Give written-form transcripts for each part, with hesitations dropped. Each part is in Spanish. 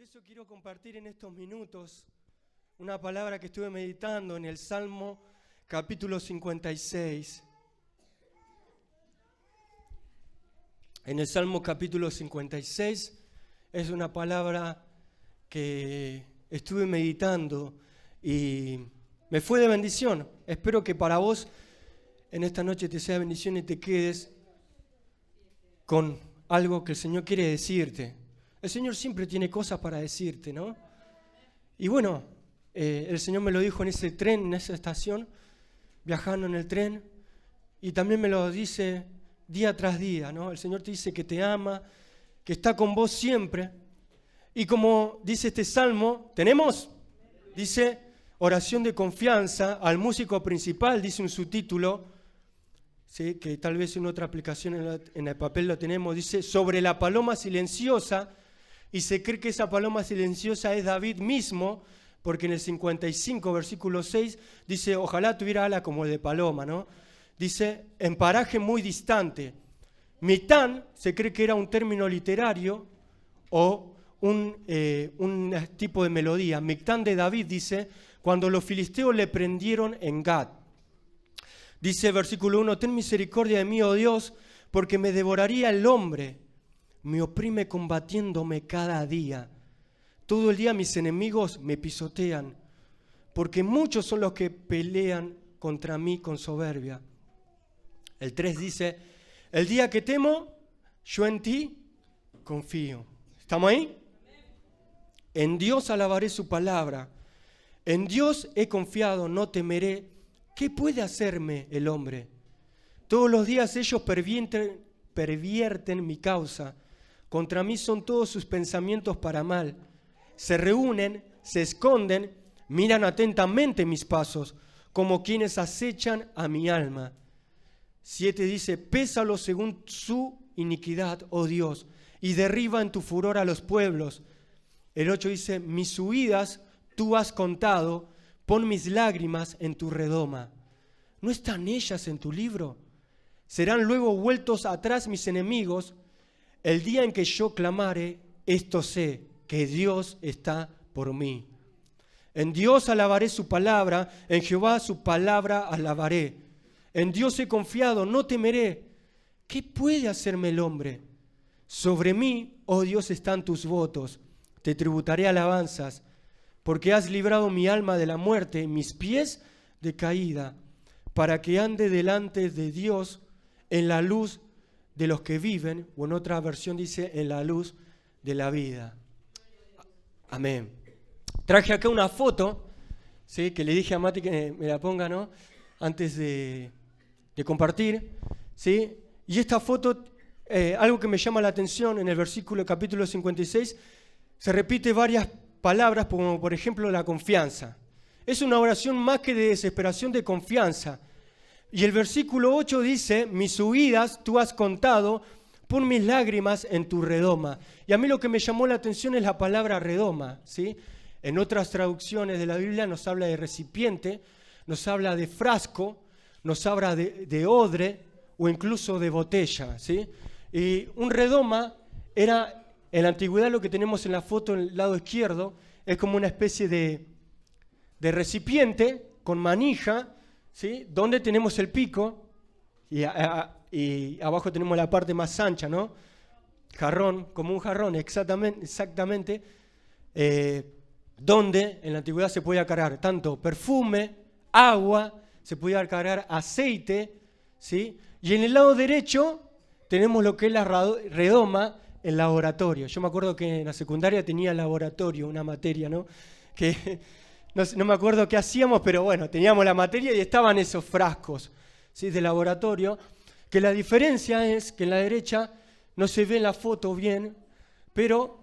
eso quiero compartir en estos minutos una palabra que estuve meditando en el Salmo capítulo 56. En el Salmo capítulo 56 es una palabra que estuve meditando y me fue de bendición. Espero que para vos en esta noche te sea bendición y te quedes con algo que el Señor quiere decirte. El Señor siempre tiene cosas para decirte, ¿no? Y bueno, el Señor me lo dijo en ese tren, en esa estación, viajando en el tren, y también me lo dice día tras día, ¿no? El Señor te dice que te ama, que está con vos siempre. Y como dice este salmo, dice oración de confianza al músico principal, dice un subtítulo, ¿sí? Que tal vez en otra aplicación en el papel lo tenemos, dice sobre la paloma silenciosa, y se cree que esa paloma silenciosa es David mismo, porque en el 55, versículo 6, dice, ojalá tuviera ala como el de paloma, ¿no? Dice, en paraje muy distante. Mitán se cree que era un término literario o un tipo de melodía. Mictán de David dice, cuando los filisteos le prendieron en Gad. Dice, versículo 1, ten misericordia de mí, oh Dios, porque me devoraría el hombre. Me oprime combatiéndome cada día. Todo el día mis enemigos me pisotean, porque muchos son los que pelean contra mí con soberbia. El 3 dice, el día que temo, yo en ti confío. ¿Estamos ahí? En Dios alabaré su palabra. En Dios he confiado, no temeré. ¿Qué puede hacerme el hombre? Todos los días ellos pervierten mi causa. Contra mí son todos sus pensamientos para mal. Se reúnen, se esconden, miran atentamente mis pasos, como quienes acechan a mi alma. 7 dice, pésalo según su iniquidad, oh Dios, y derriba en tu furor a los pueblos. El 8 dice, mis huidas tú has contado, pon mis lágrimas en tu redoma. ¿No están ellas en tu libro? Serán luego vueltos atrás mis enemigos. El día en que yo clamare, esto sé, que Dios está por mí. En Dios alabaré su palabra, en Jehová su palabra alabaré. En Dios he confiado, no temeré. ¿Qué puede hacerme el hombre? Sobre mí, oh Dios, están tus votos. Te tributaré alabanzas, porque has librado mi alma de la muerte y mis pies de caída, para que ande delante de Dios en la luz de los que viven, o en otra versión dice, en la luz de la vida. Amén. Traje acá una foto, ¿sí? Que le dije a Mati que me la ponga, ¿no? Antes de compartir, ¿sí? Y esta foto, algo que me llama la atención, en el versículo capítulo 56, se repite varias palabras, como por ejemplo la confianza. Es una oración más que de desesperación, de confianza. Y el versículo 8 dice, mis huidas tú has contado, pon mis lágrimas en tu redoma. Y a mí lo que me llamó la atención es la palabra redoma, ¿sí? En otras traducciones de la Biblia nos habla de recipiente, nos habla de frasco, nos habla de odre o incluso de botella, ¿sí? Y un redoma era, en la antigüedad lo que tenemos en la foto en el lado izquierdo, es como una especie de recipiente con manija, ¿sí? Donde tenemos el pico y abajo tenemos la parte más ancha, ¿no? Jarrón, como un jarrón, exactamente, donde en la antigüedad se podía cargar tanto perfume, agua, se podía cargar aceite, ¿sí? Y en el lado derecho tenemos lo que es la redoma, el laboratorio. Yo me acuerdo que en la secundaria tenía laboratorio, una materia, ¿no? Que no me acuerdo qué hacíamos, pero bueno, teníamos la materia y estaban esos frascos, ¿sí? De laboratorio, que la diferencia es que en la derecha no se ve en la foto bien, pero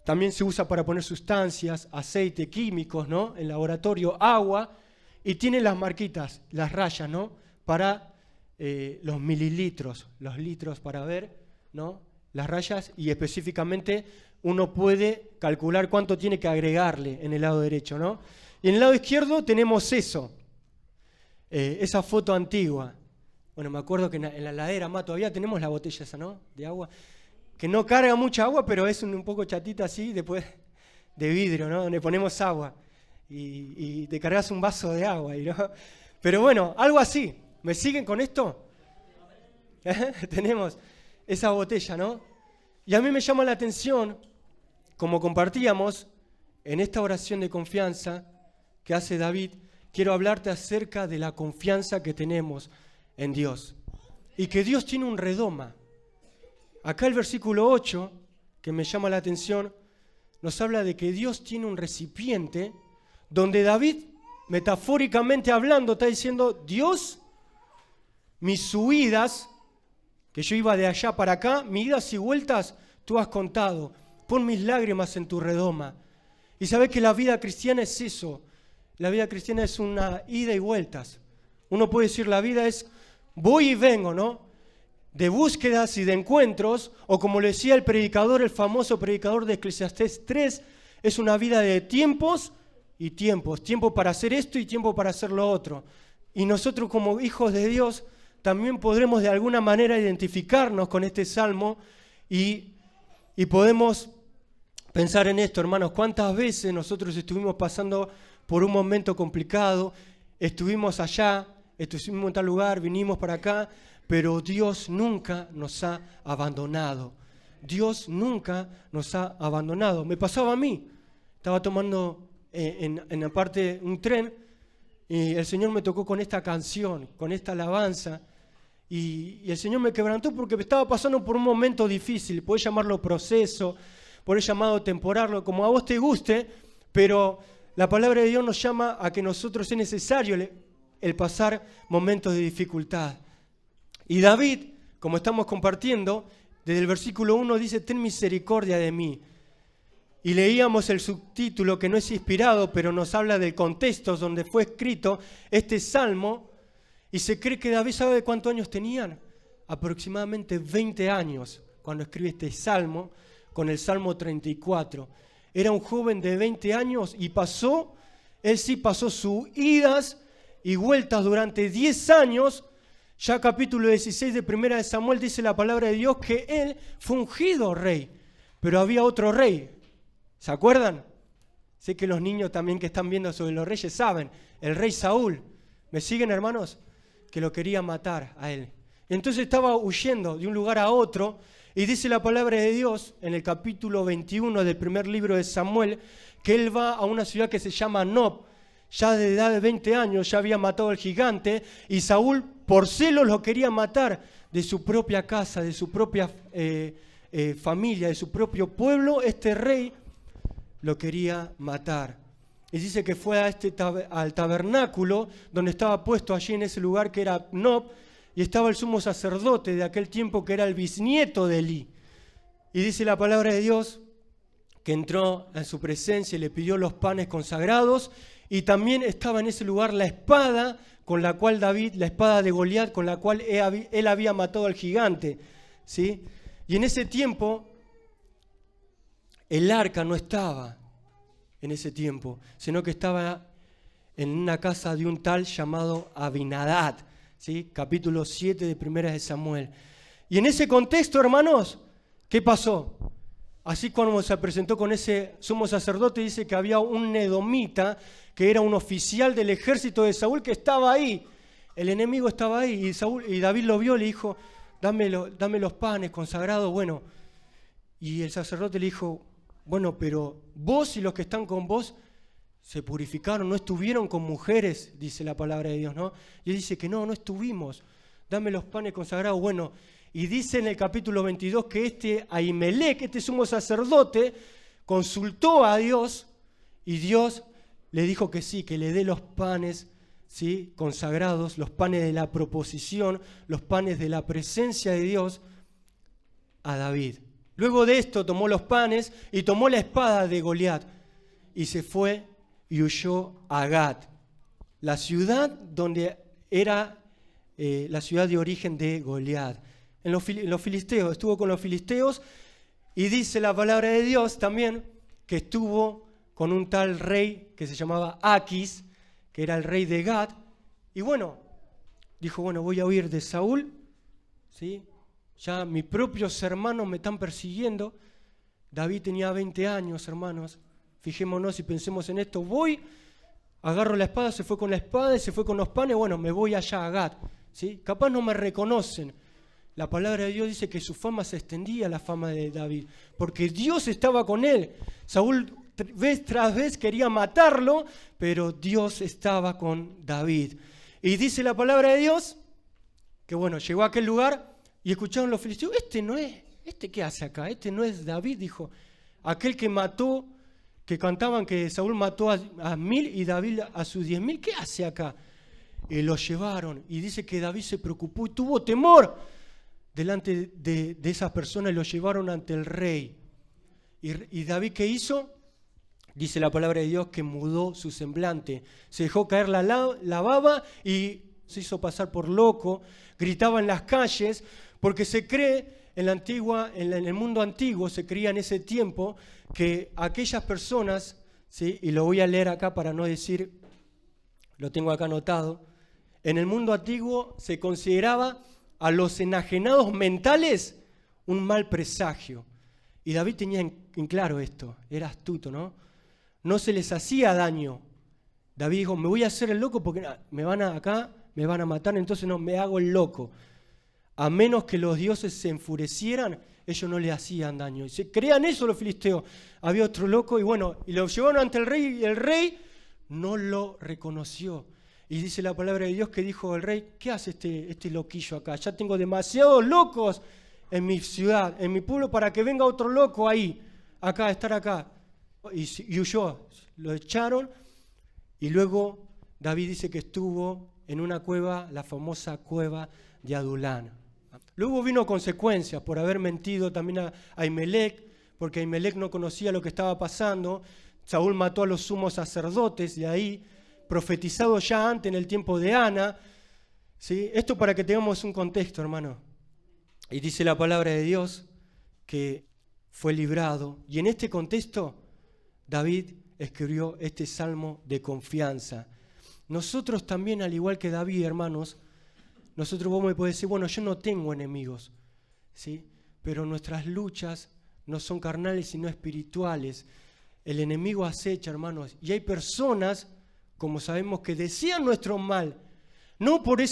también se usa para poner sustancias, aceite, químicos, ¿no? En laboratorio, agua, y tiene las marquitas, las rayas, ¿no? Para los mililitros, los litros para ver, ¿no? Las rayas, y específicamente uno puede calcular cuánto tiene que agregarle en el lado derecho, ¿no? Y en el lado izquierdo tenemos eso, esa foto antigua. Bueno, me acuerdo que en la heladera, todavía tenemos la botella esa, ¿no? De agua, que no carga mucha agua, pero es un poco chatita así, después de vidrio, ¿no? Donde ponemos agua y te cargas un vaso de agua, ¿no? Pero bueno, algo así. ¿Me siguen con esto? Tenemos esa botella, ¿no? Y a mí me llama la atención, como compartíamos en esta oración de confianza que hace David, quiero hablarte acerca de la confianza que tenemos en Dios. Y que Dios tiene un redoma. Acá el versículo 8, que me llama la atención, nos habla de que Dios tiene un recipiente donde David, metafóricamente hablando, está diciendo, Dios, mis subidas, que yo iba de allá para acá, mis idas y vueltas, tú has contado. Pon mis lágrimas en tu redoma. Y sabes que la vida cristiana es eso. La vida cristiana es una ida y vueltas. Uno puede decir la vida es voy y vengo, ¿no? De búsquedas y de encuentros, o como lo decía el predicador, el famoso predicador de Eclesiastés 3, es una vida de tiempos y tiempos. Tiempo para hacer esto y tiempo para hacer lo otro. Y nosotros como hijos de Dios también podremos de alguna manera identificarnos con este salmo y podemos pensar en esto, hermanos. ¿Cuántas veces nosotros estuvimos pasando por un momento complicado? Estuvimos allá, estuvimos en tal lugar, vinimos para acá, pero Dios nunca nos ha abandonado. Dios nunca nos ha abandonado. Me pasaba a mí. Estaba tomando en aparte un tren y el Señor me tocó con esta canción, con esta alabanza. Y el Señor me quebrantó porque estaba pasando por un momento difícil. Podés llamarlo proceso, podés llamarlo temporal, como a vos te guste, pero la palabra de Dios nos llama a que nosotros es necesario el pasar momentos de dificultad. Y David, como estamos compartiendo, desde el versículo 1 dice, ten misericordia de mí. Y leíamos el subtítulo que no es inspirado, pero nos habla del contexto donde fue escrito este salmo. Y se cree que David, ¿sabe de cuántos años tenían? Aproximadamente 20 años cuando escribe este salmo, con el Salmo 34. Era un joven de 20 años y él sí pasó sus idas y vueltas durante 10 años. Ya capítulo 16 de Primera de Samuel dice la palabra de Dios que él fue ungido rey, pero había otro rey. ¿Se acuerdan? Sé que los niños también que están viendo sobre los reyes saben, el rey Saúl. ¿Me siguen, hermanos? Que lo quería matar a él. Entonces estaba huyendo de un lugar a otro y dice la palabra de Dios en el capítulo 21 del primer libro de Samuel que él va a una ciudad que se llama Nob. Ya de edad de 20 años ya había matado al gigante y Saúl por celos lo quería matar de su propia casa, de su propia familia, de su propio pueblo. Este rey lo quería matar. Y dice que fue al tabernáculo donde estaba puesto allí en ese lugar que era Nob, y estaba el sumo sacerdote de aquel tiempo que era el bisnieto de Elí. Y dice la palabra de Dios que entró en su presencia y le pidió los panes consagrados, y también estaba en ese lugar la espada con la cual David, la espada de Goliat, con la cual él había matado al gigante, ¿sí? Y en ese tiempo el arca no estaba en ese tiempo, sino que estaba en una casa de un tal llamado Abinadab, ¿sí? Capítulo 7 de Primera de Samuel. Y en ese contexto, hermanos, ¿qué pasó? Así cuando se presentó con ese sumo sacerdote, dice que había un edomita, que era un oficial del ejército de Saúl, que estaba ahí. El enemigo estaba ahí, y David lo vio, le dijo, dame los panes consagrados. Bueno, y el sacerdote le dijo, bueno, pero vos y los que están con vos se purificaron, no estuvieron con mujeres, dice la palabra de Dios, ¿no? Y él dice que no estuvimos, dame los panes consagrados. Bueno, y dice en el capítulo 22 que este Ahimelech, este sumo sacerdote, consultó a Dios y Dios le dijo que sí, que le dé los panes, ¿sí?, consagrados, los panes de la proposición, los panes de la presencia de Dios a David. Luego de esto tomó los panes y tomó la espada de Goliat y se fue y huyó a Gat, la ciudad donde era la ciudad de origen de Goliat. En los filisteos, estuvo con los filisteos, y dice la palabra de Dios también que estuvo con un tal rey que se llamaba Aquis, que era el rey de Gat, y bueno, dijo, bueno, voy a huir de Saúl, ¿sí? Ya mis propios hermanos me están persiguiendo. David tenía 20 años, hermanos, Fijémonos y pensemos en esto. Voy, agarro la espada, se fue con la espada, se fue con los panes, bueno, me voy allá a Gat, ¿sí? Capaz no me reconocen. La palabra de Dios dice que su fama se extendía, la fama de David, porque Dios estaba con él. Saúl vez tras vez quería matarlo, pero Dios estaba con David. Y dice la palabra de Dios que bueno, llegó a aquel lugar y escucharon los filisteos, ¿este qué hace acá? Este no es David, dijo, aquel que mató, que cantaban que Saúl mató a 1000 y David a sus 10.000, ¿qué hace acá? Y lo llevaron, y dice que David se preocupó y tuvo temor delante de esas personas y lo llevaron ante el rey. ¿Y David qué hizo? Dice la palabra de Dios que mudó su semblante, se dejó caer la baba y se hizo pasar por loco, gritaba en las calles, porque se cree en el mundo antiguo, se creía en ese tiempo que aquellas personas, ¿sí? Y lo voy a leer acá para no decir, lo tengo acá anotado, en el mundo antiguo se consideraba a los enajenados mentales un mal presagio. Y David tenía en claro esto, era astuto, ¿no? No se les hacía daño. David dijo, me voy a hacer el loco porque me van a matar, entonces no, me hago el loco. A menos que los dioses se enfurecieran, ellos no le hacían daño. Y se creían eso los filisteos. Había otro loco y bueno, y lo llevaron ante el rey y el rey no lo reconoció. Y dice la palabra de Dios que dijo el rey, ¿qué hace este loquillo acá? Ya tengo demasiados locos en mi ciudad, en mi pueblo, para que venga otro loco ahí, acá, estar acá. Y huyó, lo echaron y luego David dice que estuvo en una cueva, la famosa cueva de Adulán. Luego vino consecuencias por haber mentido también a Ahimelech, porque Ahimelech no conocía lo que estaba pasando. Saúl mató a los sumos sacerdotes de ahí, profetizado ya antes en el tiempo de Ana, ¿sí? Esto para que tengamos un contexto, hermano. Y dice la palabra de Dios que fue librado. Y en este contexto, David escribió este salmo de confianza. Nosotros también, al igual que David, hermanos, vos me podés decir, bueno, yo no tengo enemigos, ¿sí? Pero nuestras luchas no son carnales sino espirituales. El enemigo acecha, hermanos, y hay personas, como sabemos, que desean nuestro mal, no porque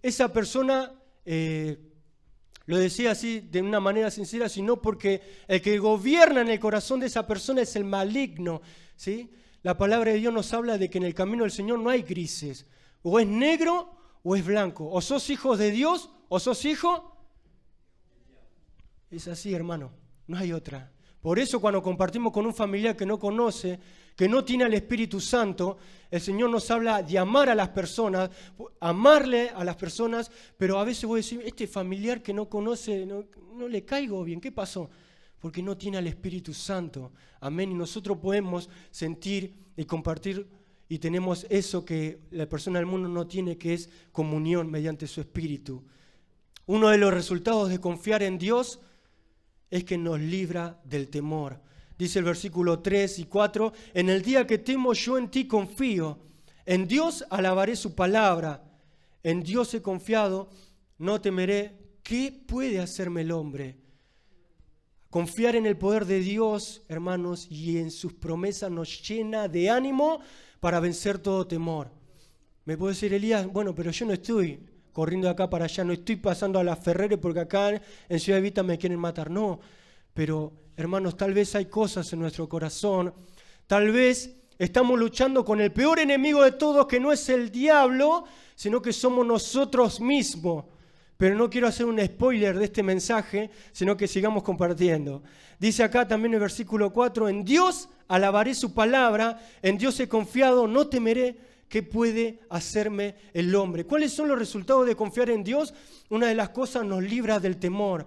esa persona lo decía así de una manera sincera, sino porque el que gobierna en el corazón de esa persona es el maligno, ¿sí? La palabra de Dios nos habla de que en el camino del Señor no hay grises, o es negro o es blanco, o sos hijos de Dios o sos hijo. Es así, hermano, no hay otra. Por eso cuando compartimos con un familiar que no conoce, que no tiene al Espíritu Santo, el Señor nos habla de amar a las personas, amarle a las personas, pero a veces voy a decir, este familiar que no conoce, no le caigo bien, ¿qué pasó? Porque no tiene al Espíritu Santo. Amén. Y nosotros podemos sentir y compartir y tenemos eso que la persona del mundo no tiene, que es comunión mediante su Espíritu. Uno de los resultados de confiar en Dios es que nos libra del temor. Dice el versículo 3 y 4, en el día que temo yo en ti confío, en Dios alabaré su palabra, en Dios he confiado, no temeré. ¿Qué puede hacerme el hombre? Confiar en el poder de Dios, hermanos, y en sus promesas nos llena de ánimo para vencer todo temor. Me puede decir Elías, bueno, pero yo no estoy corriendo de acá para allá, no estoy pasando a la Ferrere porque acá en Ciudad Evita me quieren matar. No, pero hermanos, tal vez hay cosas en nuestro corazón, tal vez estamos luchando con el peor enemigo de todos, que no es el diablo, sino que somos nosotros mismos. Pero no quiero hacer un spoiler de este mensaje, sino que sigamos compartiendo. Dice acá también en el versículo 4, en Dios alabaré su palabra, en Dios he confiado, no temeré. ¿Qué puede hacerme el hombre? ¿Cuáles son los resultados de confiar en Dios? Una de las cosas nos libra del temor.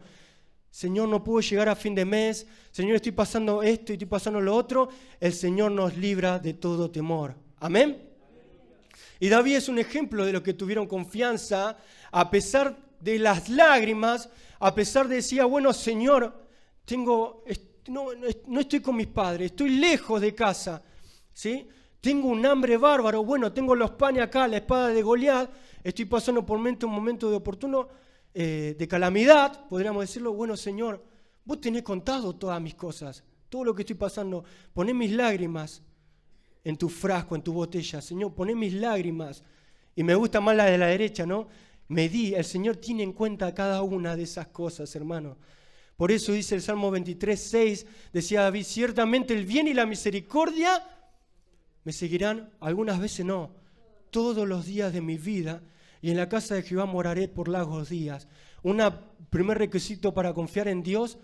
Señor, no puedo llegar a fin de mes. Señor, estoy pasando esto y estoy pasando lo otro. El Señor nos libra de todo temor. ¿Amén? Y David es un ejemplo de los que tuvieron confianza a pesar de las lágrimas, a pesar de decir, bueno, Señor, no estoy con mis padres, estoy lejos de casa, ¿sí? Tengo un hambre bárbaro, bueno, tengo los panes acá, la espada de Goliat, estoy pasando por un momento de oportuno, de calamidad, podríamos decirlo. Bueno, Señor, vos tenés contado todas mis cosas, todo lo que estoy pasando, poné mis lágrimas en tu frasco, en tu botella. Señor, poné mis lágrimas. Y me gusta más la de la derecha, ¿no? El Señor tiene en cuenta cada una de esas cosas, hermano. Por eso dice el Salmo 23:6, decía David, ciertamente el bien y la misericordia me seguirán, algunas veces no, todos los días de mi vida, y en la casa de Jehová moraré por largos días. Un primer requisito para confiar en Dios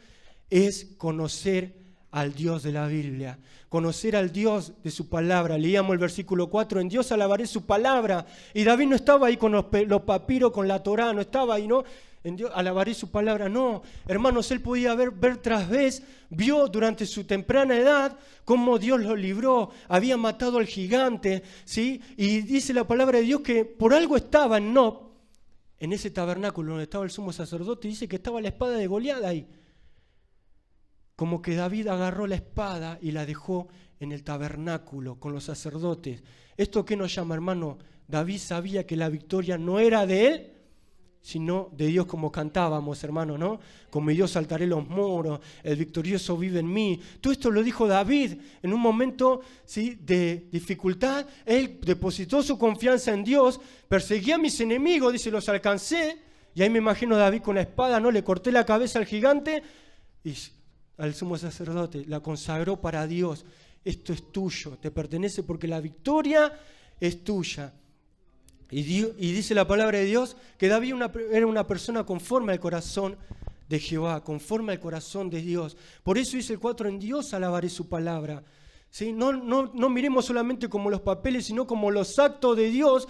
es conocer al Dios de la Biblia, conocer al Dios de su palabra. Leíamos el versículo 4, en Dios alabaré su palabra. Y David no estaba ahí con los papiros, con la Torá, no estaba ahí, ¿no? En Dios alabaré su palabra. No, hermanos, él podía ver tras vez, vio durante su temprana edad cómo Dios lo libró, había matado al gigante, ¿sí? Y dice la palabra de Dios que por algo estaba en Nob, en ese tabernáculo donde estaba el sumo sacerdote, dice que estaba la espada de Goliat ahí. Como que David agarró la espada y la dejó en el tabernáculo con los sacerdotes. ¿Esto qué nos llama, hermano? David sabía que la victoria no era de él, sino de Dios, como cantábamos, hermano, ¿no? Con mi Dios saltaré los muros, el victorioso vive en mí. Todo esto lo dijo David en un momento, ¿sí?, de dificultad. Él depositó su confianza en Dios, perseguía a mis enemigos, dice, los alcancé. Y ahí me imagino a David con la espada, ¿no? Le corté la cabeza al gigante y al sumo sacerdote, la consagró para Dios. Esto es tuyo, te pertenece porque la victoria es tuya. Y dice la palabra de Dios que David era una persona conforme al corazón de Jehová, conforme al corazón de Dios. Por eso dice el 4, en Dios alabaré su palabra. ¿Sí? No miremos solamente como los papeles, sino como los actos de Dios.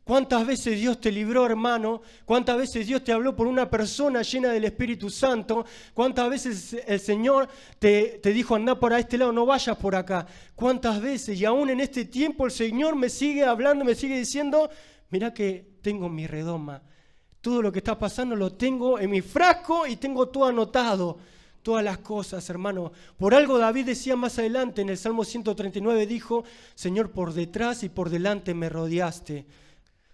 ¿Cuántas veces Dios te libró, hermano? ¿Cuántas veces Dios te habló por una persona llena del Espíritu Santo? ¿Cuántas veces el Señor te dijo, anda por este lado, no vayas por acá? ¿Cuántas veces? Y aún en este tiempo el Señor me sigue hablando, me sigue diciendo, mirá que tengo mi redoma. Todo lo que está pasando lo tengo en mi frasco y tengo todo anotado. Todas las cosas, hermano. Por algo David decía más adelante en el Salmo 139, dijo, Señor, por detrás y por delante me rodeaste.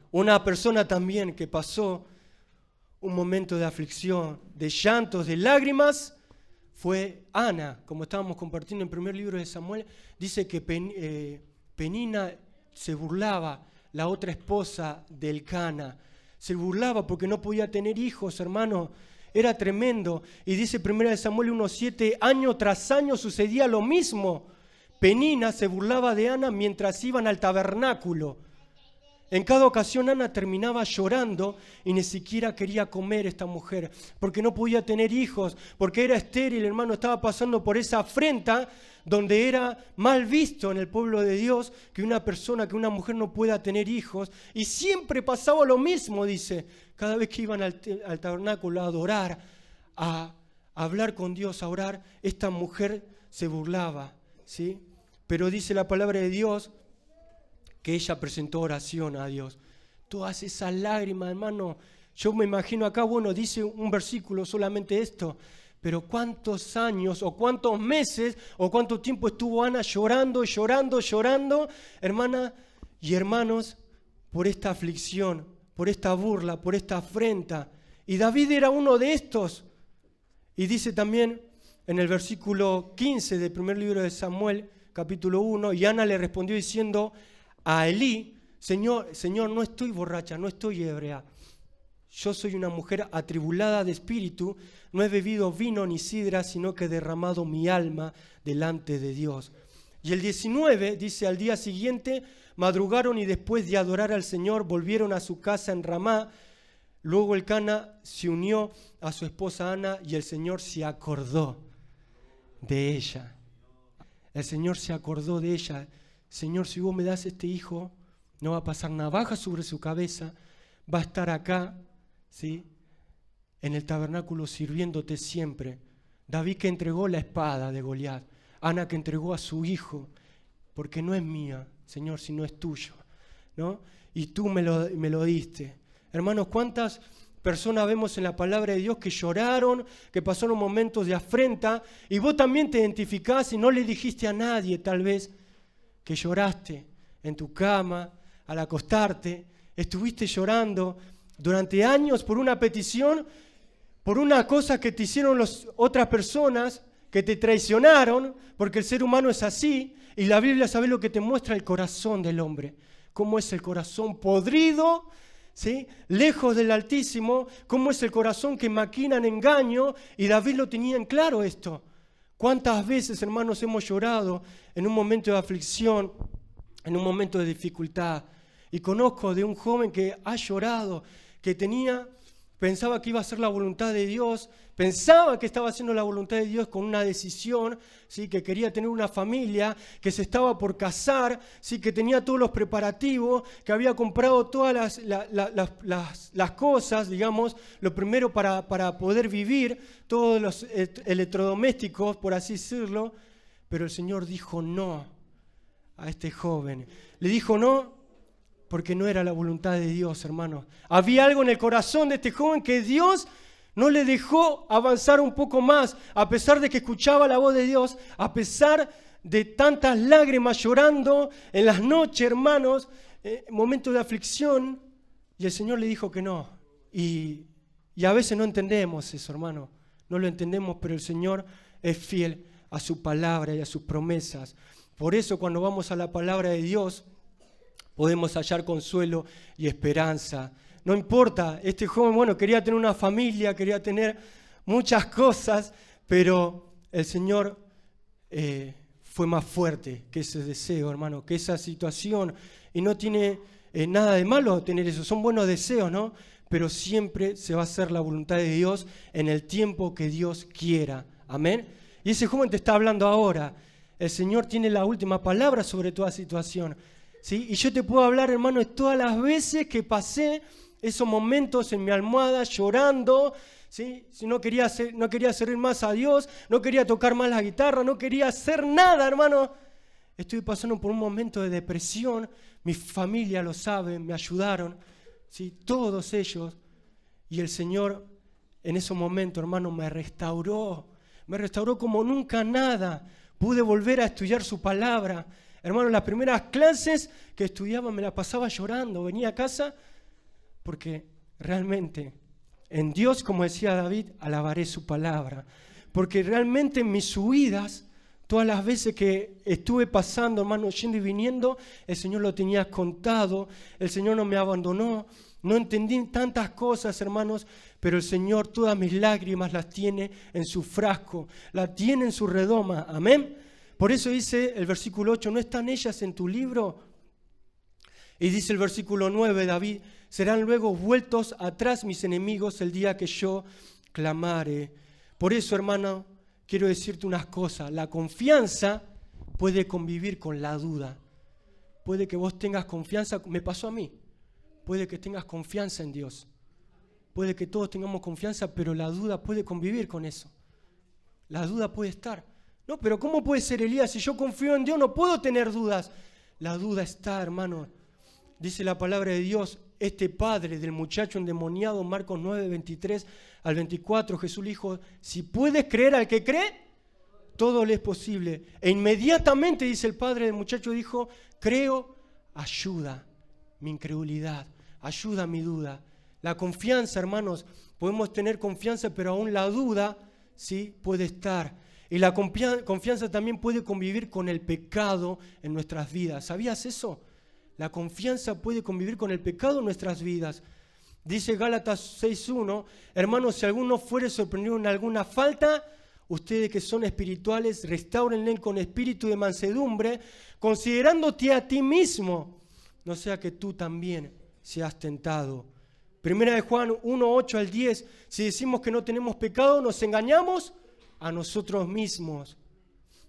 Una persona también que pasó un momento de aflicción, de llantos, de lágrimas, fue Ana. Como estábamos compartiendo en el primer libro de Samuel, dice que Penina se burlaba, la otra esposa de Elcana. Se burlaba porque no podía tener hijos, hermano. Era tremendo. Y dice 1 Samuel 1:7, año tras año sucedía lo mismo. Penina se burlaba de Ana mientras iban al tabernáculo. En cada ocasión Ana terminaba llorando y ni siquiera quería comer esta mujer, porque no podía tener hijos, porque era estéril, hermano, estaba pasando por esa afrenta donde era mal visto en el pueblo de Dios que una persona, que una mujer no pueda tener hijos. Y siempre pasaba lo mismo, dice, cada vez que iban al tabernáculo a adorar, a hablar con Dios, a orar, esta mujer se burlaba, ¿sí? Pero dice la palabra de Dios que ella presentó oración a Dios. Todas esas lágrimas, hermano, yo me imagino acá, bueno, dice un versículo solamente esto, pero cuántos años o cuántos meses o cuánto tiempo estuvo Ana llorando, hermana y hermanos, por esta aflicción, por esta burla, por esta afrenta. Y David era uno de estos. Y dice también en el versículo 15 del primer libro de Samuel, capítulo 1, y Ana le respondió diciendo a Elí, Señor, no estoy borracha, no estoy ebria. Yo soy una mujer atribulada de espíritu, no he bebido vino ni sidra, sino que he derramado mi alma delante de Dios. Y el 19 dice, al día siguiente madrugaron y después de adorar al Señor volvieron a su casa en Ramá. Luego Elcana se unió a su esposa Ana y el Señor se acordó de ella. El Señor se acordó de ella. Señor, si vos me das este hijo, no va a pasar navaja sobre su cabeza, va a estar acá, ¿sí?, en el tabernáculo sirviéndote siempre. David que entregó la espada de Goliat, Ana que entregó a su hijo, porque no es mía, Señor, sino es tuyo, ¿no? Y tú me lo diste. Hermanos, ¿cuántas personas vemos en la palabra de Dios que lloraron, que pasaron momentos de afrenta, y vos también te identificás y no le dijiste a nadie, tal vez, que lloraste en tu cama, al acostarte, estuviste llorando durante años por una petición, por una cosa que te hicieron otras personas, que te traicionaron, porque el ser humano es así, y la Biblia, ¿sabe lo que te muestra? El corazón del hombre, cómo es el corazón podrido, ¿sí? Lejos del Altísimo, cómo es el corazón que maquina en engaño, y David lo tenía en claro esto. ¿Cuántas veces, hermanos, hemos llorado en un momento de aflicción, en un momento de dificultad? Y conozco de un joven que ha llorado, que pensaba que iba a hacer la voluntad de Dios, pensaba que estaba haciendo la voluntad de Dios con una decisión, ¿sí? Que quería tener una familia, que se estaba por casar, ¿sí? Que tenía todos los preparativos, que había comprado todas las cosas, digamos, lo primero para poder vivir, todos los electrodomésticos, por así decirlo, pero el Señor dijo no a este joven. Le dijo no porque no era la voluntad de Dios, hermanos. Había algo en el corazón de este joven que Dios no le dejó avanzar un poco más, a pesar de que escuchaba la voz de Dios, a pesar de tantas lágrimas llorando en las noches, hermanos, momentos de aflicción, y el Señor le dijo que no. Y a veces no entendemos eso, hermano. No lo entendemos, pero el Señor es fiel a su palabra y a sus promesas. Por eso cuando vamos a la palabra de Dios, podemos hallar consuelo y esperanza. No importa, este joven, quería tener una familia, quería tener muchas cosas, pero el Señor fue más fuerte que ese deseo, hermano, que esa situación. Y no tiene nada de malo tener eso, son buenos deseos, ¿no? Pero siempre se va a hacer la voluntad de Dios en el tiempo que Dios quiera. Amén. Y ese joven te está hablando ahora. El Señor tiene la última palabra sobre toda situación. ¿Sí? Y yo te puedo hablar, hermano, de todas las veces que pasé esos momentos en mi almohada llorando, ¿sí? No quería servir más a Dios, no quería tocar más la guitarra, no quería hacer nada, hermano. Estoy pasando por un momento de depresión, mi familia lo sabe, me ayudaron, ¿sí? Todos ellos. Y el Señor en esos momentos, hermano, me restauró como nunca nada. Pude volver a estudiar su palabra. Hermano, las primeras clases que estudiaba me la pasaba llorando. Venía a casa porque realmente en Dios, como decía David, alabaré su palabra. Porque realmente en mis huidas, todas las veces que estuve pasando, hermano, yendo y viniendo, el Señor lo tenía contado. El Señor no me abandonó. No entendí tantas cosas, hermanos, pero el Señor todas mis lágrimas las tiene en su frasco, las tiene en su redoma. Amén. Por eso dice el versículo 8, ¿no están ellas en tu libro? Y dice el versículo 9, David, serán luego vueltos atrás mis enemigos el día que yo clamare. Por eso, hermano, quiero decirte unas cosas. La confianza puede convivir con la duda. Puede que vos tengas confianza, me pasó a mí. Puede que tengas confianza en Dios. Puede que todos tengamos confianza, pero la duda puede convivir con eso. La duda puede estar. No, pero ¿cómo puede ser, Elías? Si yo confío en Dios no puedo tener dudas. La duda está, hermano. Dice la palabra de Dios, este padre del muchacho endemoniado, Marcos 9, 23 al 24, Jesús le dijo, si puedes creer al que cree, todo le es posible. E inmediatamente, dice el padre del muchacho, dijo, creo, ayuda mi incredulidad, ayuda mi duda. La confianza, hermanos, podemos tener confianza, pero aún la duda, sí, puede estar. Y la confianza también puede convivir con el pecado en nuestras vidas. ¿Sabías eso? La confianza puede convivir con el pecado en nuestras vidas. Dice Gálatas 6:1, hermanos, si alguno fuere sorprendido en alguna falta, ustedes que son espirituales, restáurenle con espíritu de mansedumbre, considerándote a ti mismo, no sea que tú también seas tentado. Primera de Juan 1:8 al 10, si decimos que no tenemos pecado, nos engañamos a nosotros mismos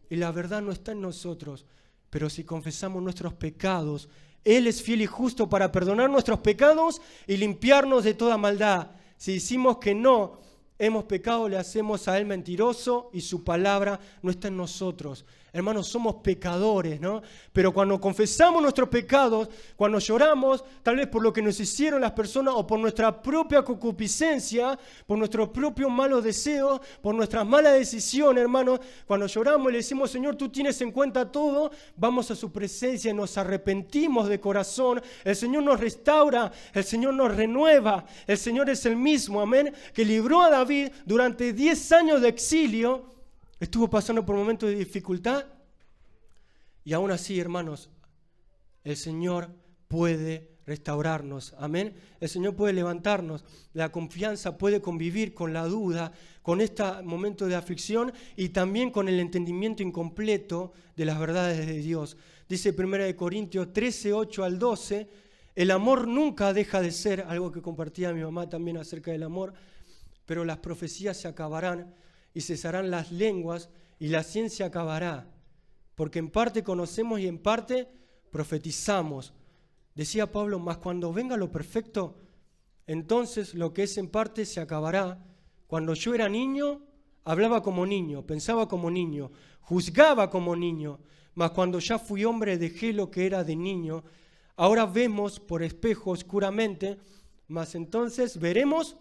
y la verdad no está en nosotros. Pero si confesamos nuestros pecados, Él es fiel y justo para perdonar nuestros pecados y limpiarnos de toda maldad. Si decimos que no hemos pecado, le hacemos a Él mentiroso y su palabra no está en nosotros. Hermanos, somos pecadores, ¿no? Pero cuando confesamos nuestros pecados, cuando lloramos, tal vez por lo que nos hicieron las personas o por nuestra propia concupiscencia, por nuestros propios malos deseos, por nuestras malas decisiones, hermanos, cuando lloramos y le decimos, Señor, tú tienes en cuenta todo, vamos a su presencia y nos arrepentimos de corazón. El Señor nos restaura, el Señor nos renueva, el Señor es el mismo, amén, que libró a David durante 10 años de exilio. estuvo pasando por momentos de dificultad y aún así, hermanos, el Señor puede restaurarnos, amén. El Señor puede levantarnos, la confianza puede convivir con la duda, con este momento de aflicción y también con el entendimiento incompleto de las verdades de Dios. Dice 1 Corintios 13, 8 al 12, el amor nunca deja de ser, algo que compartía mi mamá también acerca del amor, pero las profecías se acabarán y cesarán las lenguas y la ciencia acabará, porque en parte conocemos y en parte profetizamos. Decía Pablo, mas cuando venga lo perfecto, entonces lo que es en parte se acabará. Cuando yo era niño, hablaba como niño, pensaba como niño, juzgaba como niño, mas cuando ya fui hombre dejé lo que era de niño. Ahora vemos por espejo oscuramente, mas entonces veremos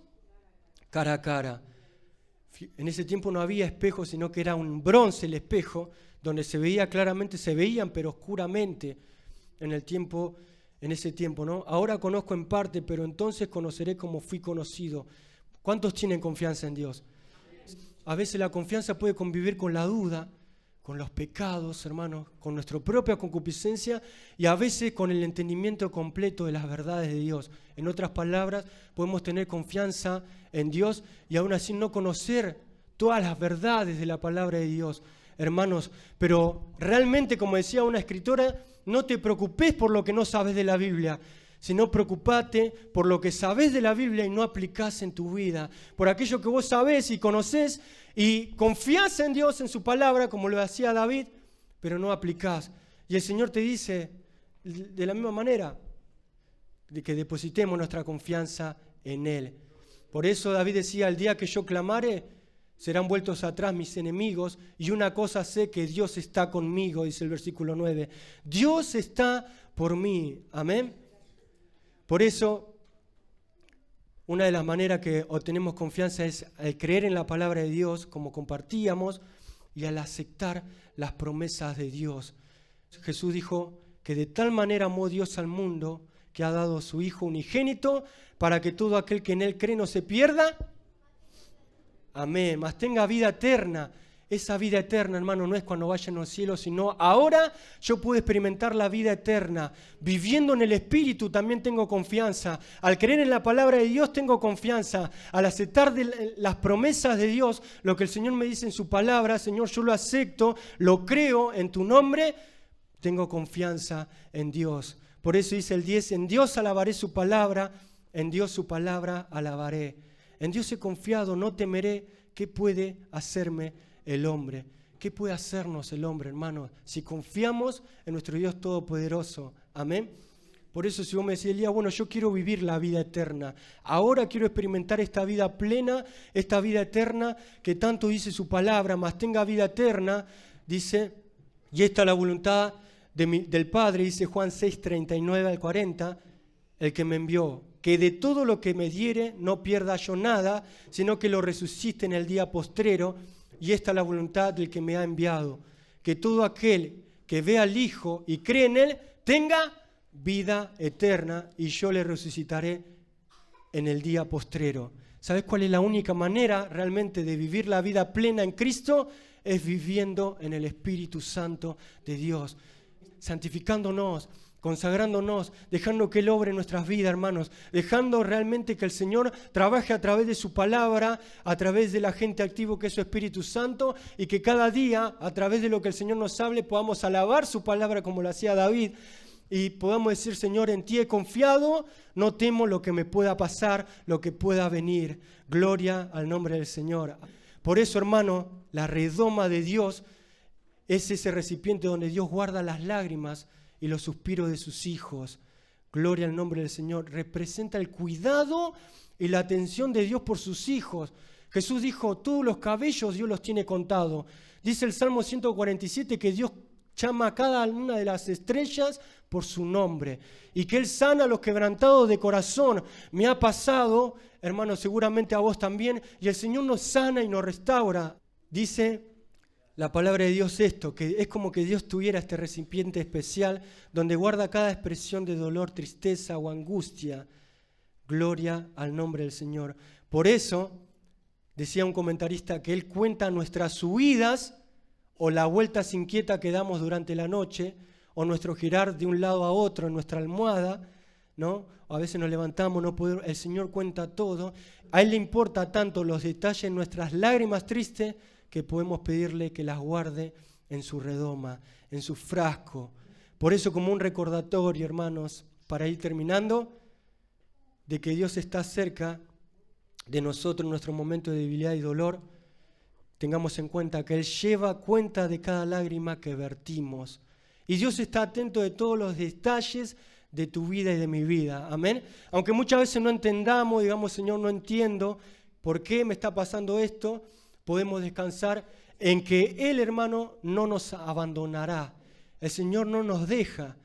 cara a cara. En ese tiempo no había espejo, sino que era un bronce el espejo, donde se veía claramente, se veían, pero oscuramente en ese tiempo, ¿no? Ahora conozco en parte, pero entonces conoceré como fui conocido. ¿Cuántos tienen confianza en Dios? A veces la confianza puede convivir con la duda, con los pecados, hermanos, con nuestra propia concupiscencia y a veces con el entendimiento completo de las verdades de Dios. En otras palabras, podemos tener confianza en Dios y aún así no conocer todas las verdades de la palabra de Dios, hermanos. Pero realmente, como decía una escritora, no te preocupes por lo que no sabes de la Biblia, sino preocupate por lo que sabes de la Biblia y no aplicás en tu vida, por aquello que vos sabés y conocés y confías en Dios, en su palabra, como lo hacía David, pero no aplicás. Y el Señor te dice, de la misma manera, de que depositemos nuestra confianza en Él. Por eso David decía, el día que yo clamare, serán vueltos atrás mis enemigos, y una cosa sé, que Dios está conmigo, dice el versículo 9. Dios está por mí, amén. Por eso, una de las maneras que obtenemos confianza es al creer en la palabra de Dios, como compartíamos, y al aceptar las promesas de Dios. Jesús dijo que de tal manera amó Dios al mundo, que ha dado a su Hijo unigénito, para que todo aquel que en Él cree no se pierda, amén, mas tenga vida eterna. Esa vida eterna, hermano, no es cuando vayan al cielo, sino ahora yo puedo experimentar la vida eterna. Viviendo en el Espíritu también tengo confianza. Al creer en la palabra de Dios tengo confianza. Al aceptar las promesas de Dios, lo que el Señor me dice en su palabra, Señor, yo lo acepto, lo creo en tu nombre, tengo confianza en Dios. Por eso dice el 10, en Dios alabaré su palabra, en Dios su palabra alabaré. En Dios he confiado, no temeré. ¿Qué puede hacerme el hombre? ¿Qué puede hacernos el hombre, hermano? Si confiamos en nuestro Dios Todopoderoso. Amén. Por eso si vos me decís, Elías, bueno, yo quiero vivir la vida eterna. Ahora quiero experimentar esta vida plena, esta vida eterna que tanto dice su palabra, mas tenga vida eterna, dice, y esta es la voluntad del Padre, dice Juan 6, 39 al 40, el que me envió, que de todo lo que me diere no pierda yo nada, sino que lo resucite en el día postrero. Y esta es la voluntad del que me ha enviado, que todo aquel que vea al Hijo y cree en Él, tenga vida eterna, y yo le resucitaré en el día postrero. ¿Sabes cuál es la única manera realmente de vivir la vida plena en Cristo? Es viviendo en el Espíritu Santo de Dios, santificándonos, consagrándonos, dejando que Él obre en nuestras vidas, hermanos, dejando realmente que el Señor trabaje a través de su palabra, a través del agente activo que es su Espíritu Santo, y que cada día, a través de lo que el Señor nos hable, podamos alabar su palabra como lo hacía David, y podamos decir, Señor, en ti he confiado, no temo lo que me pueda pasar, lo que pueda venir. Gloria al nombre del Señor. Por eso, hermano, la redoma de Dios es ese recipiente donde Dios guarda las lágrimas y los suspiros de sus hijos. Gloria al nombre del Señor. Representa el cuidado y la atención de Dios por sus hijos. Jesús dijo, todos los cabellos Dios los tiene contados. Dice el Salmo 147 que Dios llama a cada una de las estrellas por su nombre y que Él sana a los quebrantados de corazón. Me ha pasado, hermano, seguramente a vos también, y el Señor nos sana y nos restaura. Dice la palabra de Dios esto, que es como que Dios tuviera este recipiente especial donde guarda cada expresión de dolor, tristeza o angustia. Gloria al nombre del Señor. Por eso, Decía un comentarista que él cuenta nuestras subidas o las vueltas inquietas que damos durante la noche, o nuestro girar de un lado a otro en nuestra almohada, ¿no? A veces nos levantamos, no podemos, el Señor cuenta todo. A Él le importa tanto los detalles, nuestras lágrimas tristes, que podemos pedirle que las guarde en su redoma, en su frasco. Por eso, como un recordatorio, hermanos, para ir terminando, de que Dios está cerca de nosotros en nuestro momento de debilidad y dolor, tengamos en cuenta que Él lleva cuenta de cada lágrima que vertimos. Y Dios está atento de todos los detalles de tu vida y de mi vida. Amén. Aunque muchas veces no entendamos, digamos, Señor, no entiendo por qué me está pasando esto, podemos descansar en que Él, hermano, no nos abandonará. El Señor no nos deja.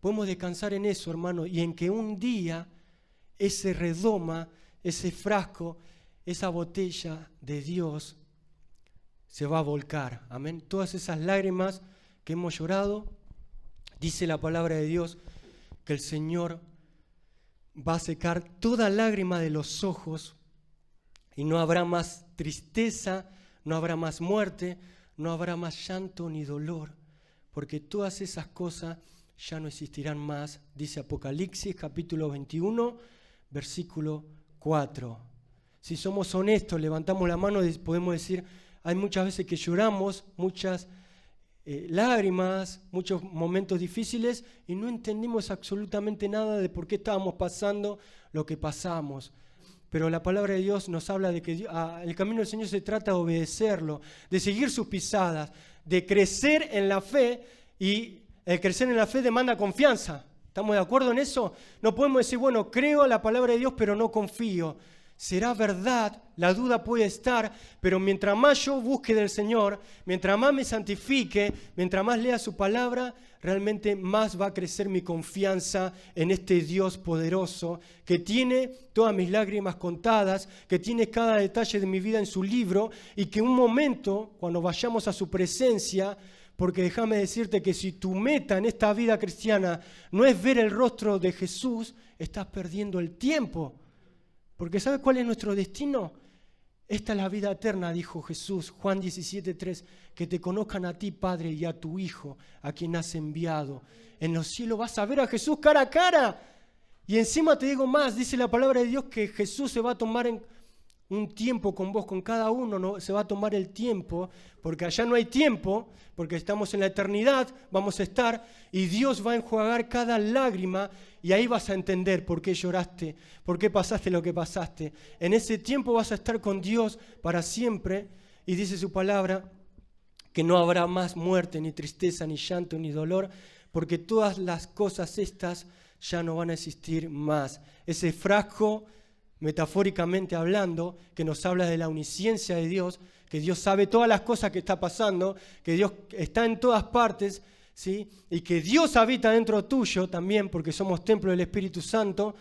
Podemos descansar en eso, hermano, y en que un día ese redoma, ese frasco, esa botella de Dios se va a volcar. Amén. Todas esas lágrimas que hemos llorado, dice la palabra de Dios que el Señor va a secar toda lágrima de los ojos y no habrá más tristeza, no habrá más muerte, no habrá más llanto ni dolor, porque todas esas cosas ya no existirán más, dice Apocalipsis capítulo 21, versículo 4. Si somos honestos, levantamos la mano y podemos decir, hay muchas veces que lloramos, muchas lágrimas, muchos momentos difíciles y no entendimos absolutamente nada de por qué estábamos pasando lo que pasamos. Pero la palabra de Dios nos habla de que el camino del Señor se trata de obedecerlo, de seguir sus pisadas, de crecer en la fe, y el crecer en la fe demanda confianza. ¿Estamos de acuerdo en eso? No podemos decir, bueno, creo la palabra de Dios pero no confío. Será verdad, la duda puede estar, pero mientras más yo busque del Señor, mientras más me santifique, mientras más lea su palabra, realmente más va a crecer mi confianza en este Dios poderoso que tiene todas mis lágrimas contadas, que tiene cada detalle de mi vida en su libro, y que un momento, cuando vayamos a su presencia, porque déjame decirte que si tu meta en esta vida cristiana no es ver el rostro de Jesús, estás perdiendo el tiempo. Porque ¿sabes cuál es nuestro destino? Esta es la vida eterna, dijo Jesús, Juan 17:3, que te conozcan a ti, Padre, y a tu Hijo, a quien has enviado. En los cielos vas a ver a Jesús cara a cara. Y encima te digo más, dice la palabra de Dios que Jesús se va a tomar un tiempo con vos, con cada uno, ¿no? Se va a tomar el tiempo, porque allá no hay tiempo, porque estamos en la eternidad, vamos a estar, y Dios va a enjuagar cada lágrima, y ahí vas a entender por qué lloraste, por qué pasaste lo que pasaste. En ese tiempo vas a estar con Dios para siempre, y dice su palabra que no habrá más muerte, ni tristeza, ni llanto, ni dolor, porque todas las cosas estas ya no van a existir más. Ese frasco, metafóricamente hablando, que nos habla de la omnisciencia de Dios, que Dios sabe todas las cosas que está pasando, que Dios está en todas partes, ¿sí? Y que Dios habita dentro tuyo también, porque somos templo del Espíritu Santo.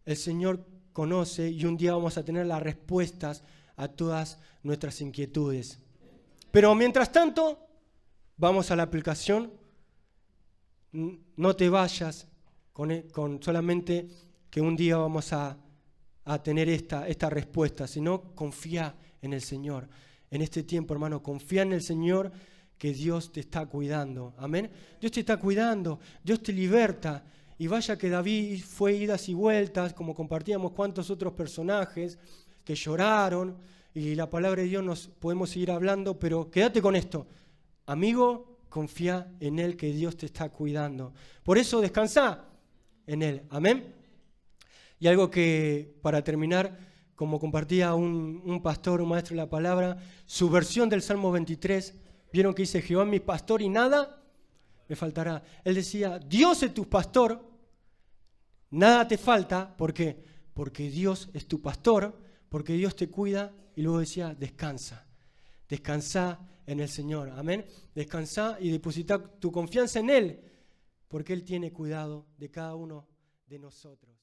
El Señor conoce y un día vamos a tener las respuestas a todas nuestras inquietudes. Pero mientras tanto, vamos a la aplicación. No te vayas con solamente que un día vamos a tener esta respuesta, sino confía en el Señor. En este tiempo, hermano, confía en el Señor, que Dios te está cuidando. Amén. Dios te está cuidando, Dios te liberta. Y vaya que David fue idas y vueltas, como compartíamos cuantos otros personajes que lloraron, y la palabra de Dios nos podemos seguir hablando, pero quédate con esto. Amigo, confía en Él, que Dios te está cuidando. Por eso descansa en Él. Amén. Y algo que, para terminar, como compartía un pastor, un maestro de la palabra, su versión del Salmo 23, vieron que dice, Jehová es mi pastor y nada me faltará. Él decía, Dios es tu pastor, nada te falta. ¿Por qué? Porque Dios es tu pastor, porque Dios te cuida. Y luego decía, descansa en el Señor. Amén. Descansa y deposita tu confianza en Él, porque Él tiene cuidado de cada uno de nosotros.